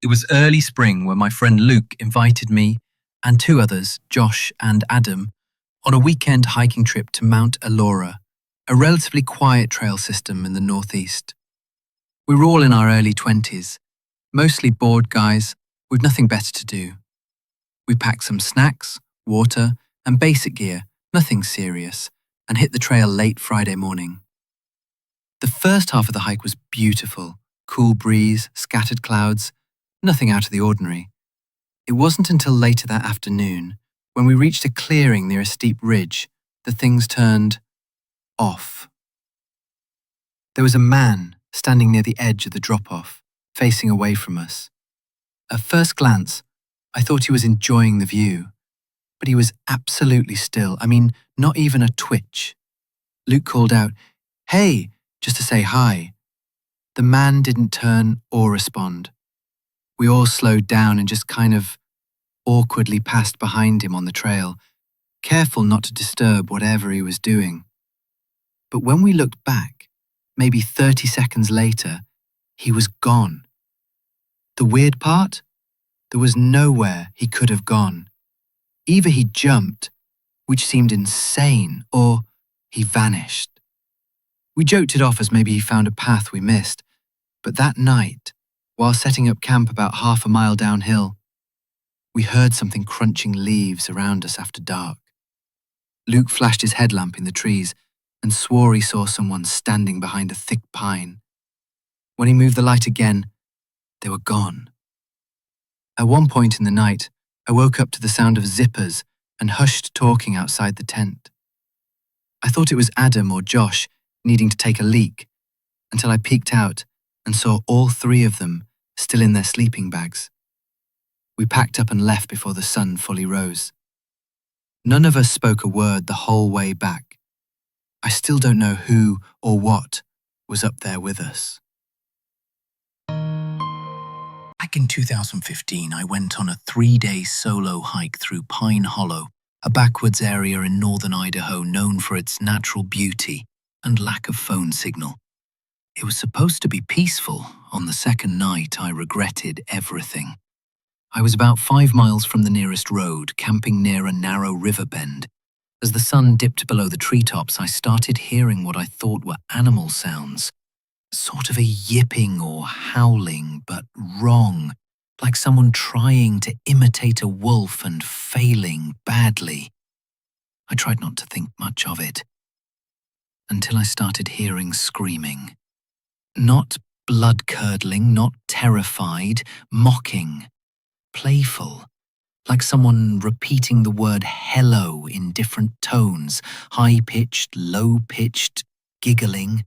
It was early spring when my friend Luke invited me and two others, Josh and Adam, on a weekend hiking trip to Mount Elora, a relatively quiet trail system in the northeast. We were all in our early 20s, mostly bored guys with nothing better to do. We packed some snacks, water, and basic gear, nothing serious, and hit the trail late Friday morning. The first half of the hike was beautiful, cool breeze, scattered clouds, nothing out of the ordinary. It wasn't until later that afternoon, when we reached a clearing near a steep ridge, that things turned off. There was a man standing near the edge of the drop-off, facing away from us. At first glance, I thought he was enjoying the view, but he was absolutely still. Not even a twitch. Luke called out, "Hey," just to say hi. The man didn't turn or respond. We all slowed down and just kind of awkwardly passed behind him on the trail, careful not to disturb whatever he was doing. But when we looked back, maybe 30 seconds later, he was gone. The weird part? There was nowhere he could have gone. Either he jumped, which seemed insane, or he vanished. We joked it off as maybe he found a path we missed, but that night, while setting up camp about half a mile downhill, we heard something crunching leaves around us after dark. Luke flashed his headlamp in the trees and swore he saw someone standing behind a thick pine. When he moved the light again, they were gone. At one point in the night, I woke up to the sound of zippers and hushed talking outside the tent. I thought it was Adam or Josh needing to take a leak, until I peeked out and saw all three of them still in their sleeping bags. We packed up and left before the sun fully rose. None of us spoke a word the whole way back. I still don't know who or what was up there with us. Back in 2015, I went on a 3-day solo hike through Pine Hollow, a backwoods area in northern Idaho known for its natural beauty and lack of phone signal. It was supposed to be peaceful. On the second night, I regretted everything. I was about 5 miles from the nearest road, camping near a narrow river bend. As the sun dipped below the treetops, I started hearing what I thought were animal sounds. Sort of a yipping or howling, but wrong, like someone trying to imitate a wolf and failing badly. I tried not to think much of it, until I started hearing screaming. Not blood-curdling, not terrified, mocking, playful, like someone repeating the word hello in different tones, high-pitched, low-pitched, giggling.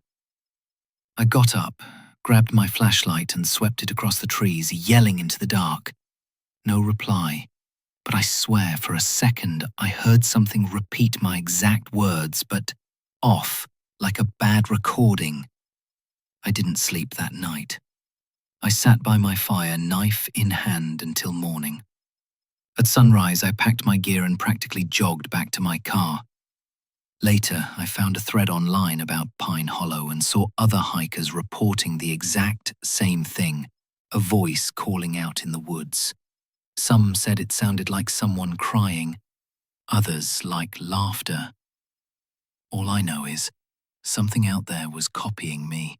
I got up, grabbed my flashlight and swept it across the trees, yelling into the dark. No reply, but I swear for a second I heard something repeat my exact words, but off, like a bad recording. I didn't sleep that night. I sat by my fire, knife in hand, until morning. At sunrise, I packed my gear and practically jogged back to my car. Later, I found a thread online about Pine Hollow and saw other hikers reporting the exact same thing, a voice calling out in the woods. Some said it sounded like someone crying, others like laughter. All I know is, something out there was copying me,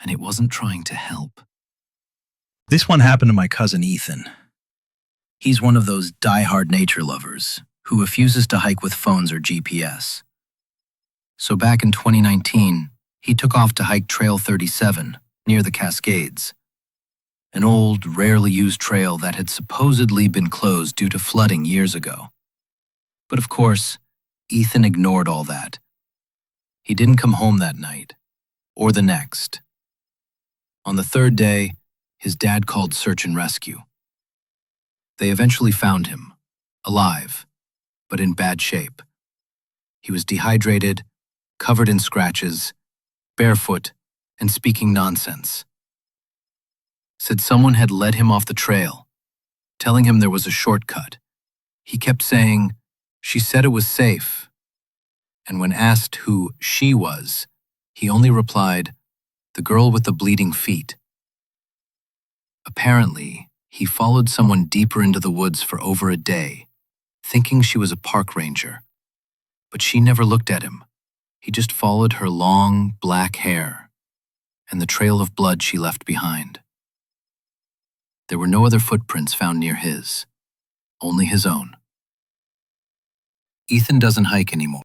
and it wasn't trying to help. This one happened to my cousin Ethan. He's one of those die-hard nature lovers who refuses to hike with phones or GPS. So back in 2019, he took off to hike Trail 37 near the Cascades, an old, rarely used trail that had supposedly been closed due to flooding years ago. But of course, Ethan ignored all that. He didn't come home that night, or the next. On the third day, his dad called search and rescue. They eventually found him, alive, but in bad shape. He was dehydrated, covered in scratches, barefoot, and speaking nonsense. Said someone had led him off the trail, telling him there was a shortcut. He kept saying, "She said it was safe." And when asked who she was, he only replied, "The girl with the bleeding feet." Apparently, He followed someone deeper into the woods for over a day, thinking she was a park ranger. But she never looked at him. He just followed her long, black hair and the trail of blood she left behind. There were no other footprints found near his, only his own. Ethan doesn't hike anymore.